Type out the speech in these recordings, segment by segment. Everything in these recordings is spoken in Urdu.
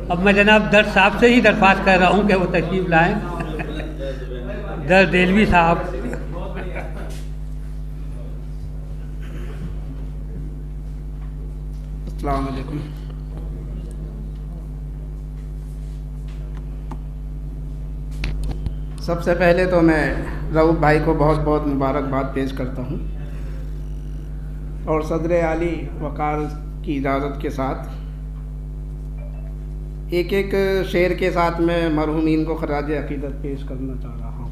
اب میں جناب در صاحب سے ہی درخواست کر رہا ہوں کہ وہ تشریف لائیں، در دہلوی صاحب۔ السلام علیکم۔ سب سے پہلے تو میں رؤوف بھائی کو بہت بہت مبارکباد پیش کرتا ہوں، اور صدر عالی وقار کی اجازت کے ساتھ ایک ایک شعر کے ساتھ میں مرحومین کو خراج عقیدت پیش کرنا چاہ رہا ہوں۔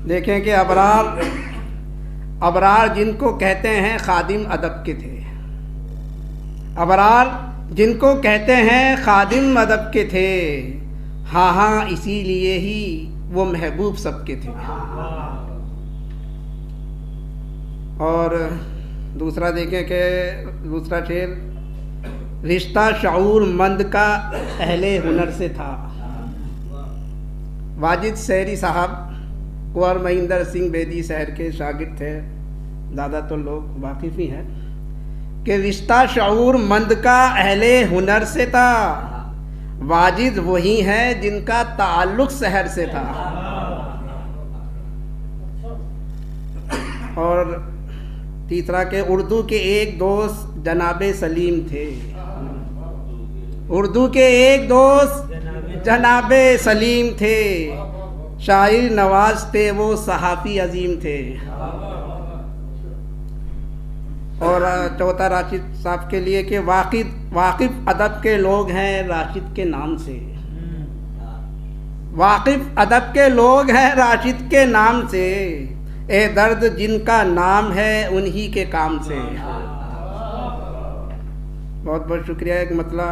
دیکھیں کہ ابرار جن کو کہتے ہیں خادم ادب کے تھے، ابرار جن کو کہتے ہیں خادم ادب کے تھے، ہاں ہاں اسی لیے ہی وہ محبوب سب کے تھے۔ اور دوسرا دیکھیں کہ دوسرا شعر، رشتہ شعور مند کا اہل ہنر سے تھا۔ واجد سحری صاحب کنور مہندر سنگھ بیدی شہر کے شاگرد تھے، زیادہ تو لوگ واقف ہی ہیں کہ رشتہ شعور مند کا اہل ہنر سے تھا، واجد وہی ہیں جن کا تعلق شہر سے تھا۔ اور تیسرا کہ اردو کے ایک دوست جناب سلیم تھے، اردو کے ایک دوست جناب سلیم تھے، شاعر نواز تھے وہ صحافی عظیم تھے۔ اور چوتھا راشد صاحب کے لیے کہ واقف ادب کے لوگ ہیں راشد کے نام سے، واقف ادب کے لوگ ہیں راشد کے نام سے، اے درد جن کا نام ہے انہی کے کام سے۔ بہت بہت شکریہ۔ ایک مطلع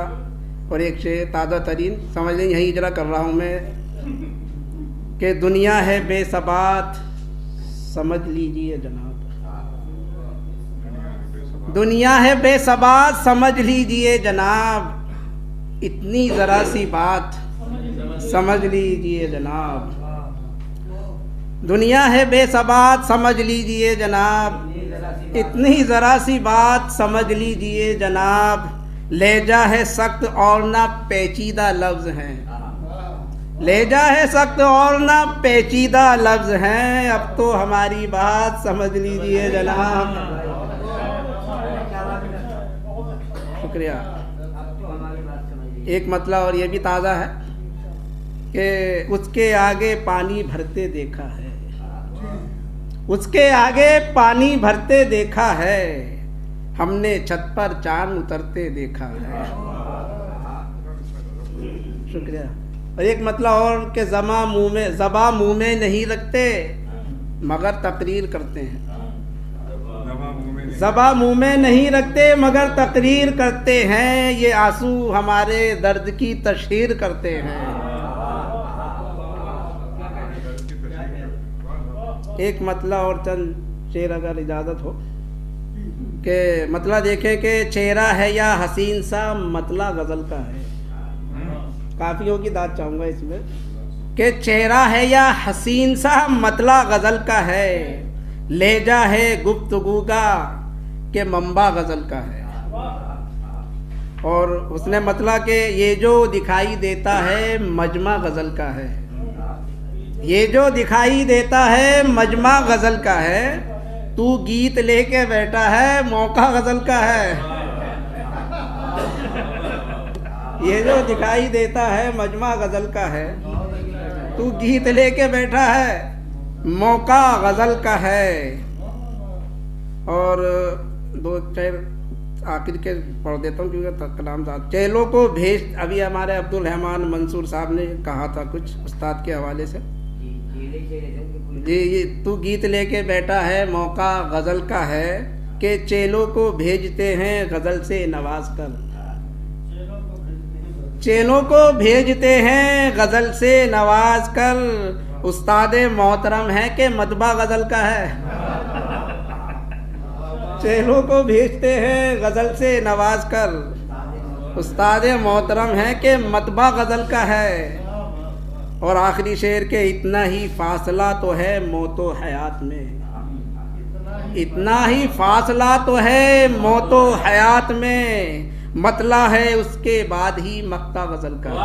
اور ایک شعر تازہ ترین سمجھ لیں، یہیں اجرا کر رہا ہوں میں کہ دنیا ہے بے ثبات سمجھ لیجئے جناب، دنیا ہے بے ثبات سمجھ لیجئے جناب، اتنی ذرا سی بات سمجھ لیجئے جناب، دنیا ہے بے ثبات سمجھ لیجئے جناب، اتنی ذرا سی بات سمجھ لیجئے جناب، لہجہ ہے سخت اور نہ پیچیدہ لفظ ہیں، لہجہ ہے سخت اور نہ پیچیدہ لفظ ہیں، اب تو ہماری بات سمجھ لیجئے جناب۔ شکریہ۔ ایک مطلع اور یہ بھی تازہ ہے کہ اس کے آگے پانی بھرتے دیکھا ہے، اس کے آگے پانی بھرتے دیکھا ہے، ہم نے چھت پر چاند اترتے دیکھا ہے۔ شکریہ۔ اور ایک مطلع اور کہ زباں منہ میں نہیں رکھتے مگر تقریر کرتے ہیں، زباں منہ میں نہیں رکھتے مگر تقریر کرتے ہیں، یہ آنسو ہمارے درد کی تشہیر کرتے ہیں۔ ایک مطلع اور چند شعر اگر اجازت ہو کہ مطلع دیکھیں کہ چہرہ ہے یا حسین سا مطلع غزل کا ہے، کافیوں کی داد چاہوں گا اس میں کہ چہرہ ہے یا حسین سا مطلع غزل کا ہے، لہجہ ہے گفتگو کا کہ منبع غزل کا ہے۔ اور اس نے مطلع کہ یہ جو دکھائی دیتا ہے مجمع غزل کا ہے، یہ جو دکھائی دیتا ہے مجمع غزل کا ہے، تو گیت لے کے بیٹھا ہے موقع غزل کا ہے، یہ جو دکھائی دیتا ہے مجمع غزل کا ہے، تو گیت لے کے بیٹھا ہے موقع غزل کا ہے۔ اور دو شعر آخر کے پڑھ دیتا ہوں کیونکہ کلام زیادہ۔ چیلوں کو بھیج، ابھی ہمارے عبدالرحمان منصور صاحب نے کہا تھا کچھ استاد کے حوالے سے، جی تو گیت لے کے بیٹھا ہے موقع غزل کا ہے، کہ چیلوں کو بھیجتے ہیں غزل سے نواز کر، چیلوں کو بھیجتے ہیں غزل سے نواز کر، استاد محترم ہے کہ مطبع غزل کا ہے، چیلوں کو بھیجتے ہیں غزل سے نواز کر، استاد محترم ہے کہ مطبع غزل کا ہے۔ اور آخری شعر کہ اتنا ہی فاصلہ تو ہے موت و حیات میں، اتنا ہی فاصلہ تو ہے موت و حیات میں، مطلع ہے اس کے بعد ہی مقطع غزل کا ہے۔